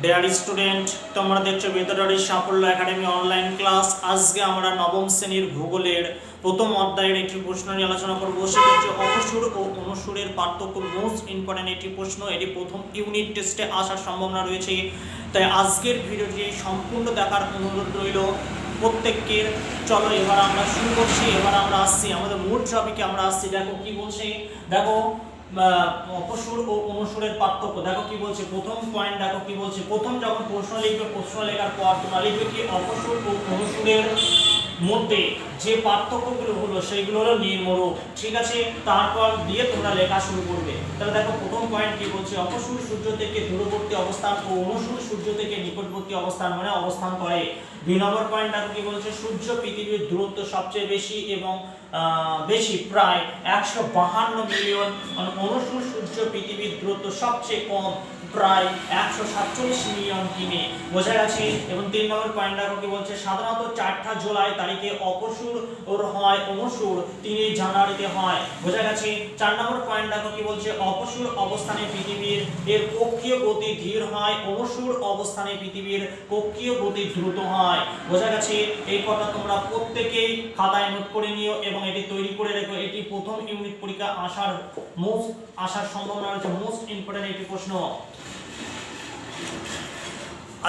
Dear student, তোমরা দেখছো বেতডারি সাফল্য একাডেমি অনলাইন ক্লাস। আজকে আমরা নবম শ্রেণীর ভূগোলের প্রথম অধ্যায়ের একটি প্রশ্ন নিয়ে আলোচনা করবো। সেটা হচ্ছে অপসূর ও অনুসূরের পার্থক্য। মোস্ট ইম্পর্টেন্ট একটি প্রশ্ন, এটি প্রথম ইউনিট টেস্টে আসার সম্ভাবনা রয়েছে। তাই আজকের ভিডিওটি সম্পূর্ণ দেখার অনুরোধ রইল প্রত্যেকের। চলো এবার আমরা শুরু করছি। এবার আমরা আসছি আমাদের মূল টপিকে। আমরা আসছি, দেখো কি বলছে, দেখো অপসূর ও অনুসূরের পার্থক্য। দেখো কি বলছে, প্রথম পয়েন্ট দেখো কি বলছে। প্রথম যখন প্রশ্ন লিখবে, প্রশ্ন লেখার পর তোমরা লিখবে কি অপসূর ও অনুসূরের মধ্যে যে পার্থক্যগুলো হলো সেইগুলো হলো নিম্নরূপ। ঠিক আছে, তারপর দিয়ে তোমরা লেখা শুরু করবে। তাহলে দেখো প্রথম পয়েন্ট কি বলছে, অপসূর সূর্য থেকে দূরবর্তী অবস্থান ও অনুসূর সূর্য থেকে নিকটবর্তী অবস্থান মানে অবস্থান করে। 2 নম্বর পয়েন্ট দেখো কি বলছে, সূর্য পৃথিবীর দূরত্ব সবচেয়ে বেশি এবং বেশি প্রায় 152 মিলিয়ন। অনুসূর সূর্য পৃথিবীর দূরত্ব সবচেয়ে কম প্রায় 147 মিলিয়ন কিমি। বোঝা গেছে। এবং 3 নম্বর পয়েন্ট দেখো কি বলছে, সাধারণত 4 জুলাই তারিখে অপসূর ওর হয়, অনুসূর 3 জানুয়ারিতে হয়। বোঝা গেছে। 4 নম্বর পয়েন্ট দেখো কি বলছে, অপসূর অবস্থানে পৃথিবীর এর কক্ষীয় গতি ধীর হয়, অনুসূর অবস্থানে পৃথিবীর কক্ষীয় গতি দ্রুত হয়। বোঝা গেছে। এই কথা তোমরা প্রত্যেকেই খাতায় নোট করে নিও এবং এটি তৈরি করে রেখো। এটি প্রথম ইউনিট পরীক্ষা আসার সম্ভাবনা রয়েছে। মোস্ট ইম্পর্টেন্ট একটি প্রশ্ন।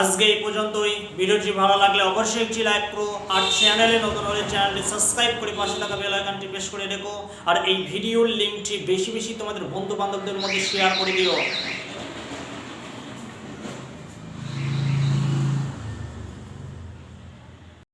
আজকে এই পর্যন্তই। ভিডিওটি ভালো লাগলে অবশ্যই একটি লাইক করো, আর চ্যানেলে নতুন হলে চ্যানেলটি সাবস্ক্রাইব করে পাশে থাকা বেল আইকনটি প্রেস করে রেখো। আর এই ভিডিওর লিঙ্কটি বেশি বেশি তোমাদের বন্ধু বান্ধবদের মধ্যে শেয়ার করে দিও।